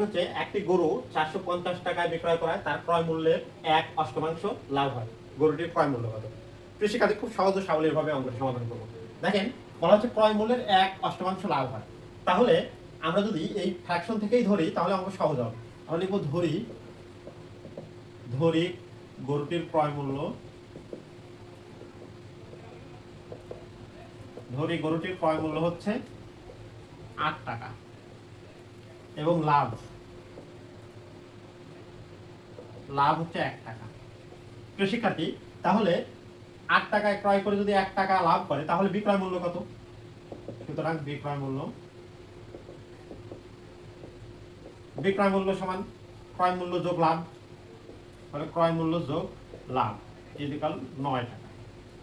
হচ্ছে একটি গরু 450 টাকায় বিক্রয় করায় তার ক্রয় মূল্যের 1/8 লাভ হয়। গরুটির ক্রয় মূল্য কত? কৃষিকাজে খুব সহজ ও সাবলীল ভাবে অঙ্কটি সমাধান করব। দেখেন, বলা হচ্ছে ক্রয় মূল্যের 1/8 লাভ হয়। তাহলে আমরা যদি এই ফ্র্যাকশন থেকেই ধরি তাহলে অঙ্ক সহজ হবে। আমরা লিখব ধরি গরুটির ক্রয় মূল্য, গরুটির ক্রয় মূল্য হচ্ছে 8 টাকা এবং লাভ হচ্ছে 1 টাকা। প্রিয় শিক্ষার্থী, তাহলে 8 টাকায় ক্রয় করে যদি 1 টাকা লাভ করে তাহলে বিক্রয় মূল্য কত? সুতরাং বিক্রয় মূল্য সমান ক্রয় মূল্য যোগ লাভ, তাহলে ক্রয় মূল্য যোগ লাভ ইকুয়াল 9 টাকা।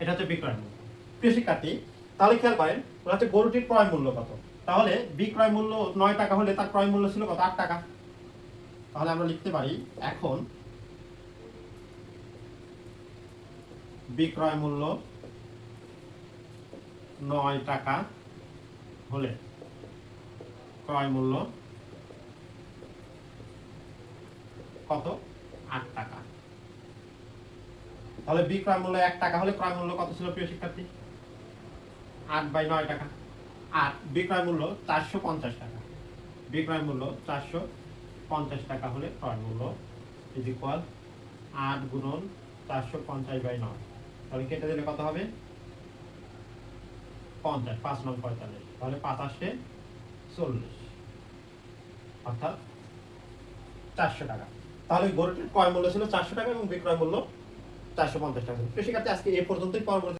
এটা হচ্ছে বিক্রয় মূল্য। প্রিয় শিক্ষার্থী, তাহলে খেয়াল করেন হচ্ছে গরুটির ক্রয় মূল্য কত। তাহলে বিক্রয় মূল্য 9 টাকা হলে তার ক্রয় মূল্য ছিল কত? 8 টাকা। তাহলে আমরা লিখতে পারি এখন বিক্রয় মূল্য 9 টাকা হলে ক্রয় মূল্য কত? 8 টাকা। তাহলে বিক্রয় মূল্য 1 টাকা হলে ক্রয় মূল্য কত ছিল প্রিয় শিক্ষার্থী? 8/9 টাকা। আর বিক্রয় মূল্য 450 টাকা। বিক্রয় মূল্য 450 টাকা হলে ক্রয় মূল্য ইকুয়াল 8 গুণন 450/9। তাহলে কেটে দিলে কত হবে? 50, 5 9 45। তাহলে 5 40, অর্থাৎ 400 টাকা। তাহলে গরুটির ক্রয় মূল্য ছিল 400 টাকা এবং বিক্রয় মূল্য 450 টাকা। কৃষিকাজে আজকে এ পর্যন্তই। পরবর্তী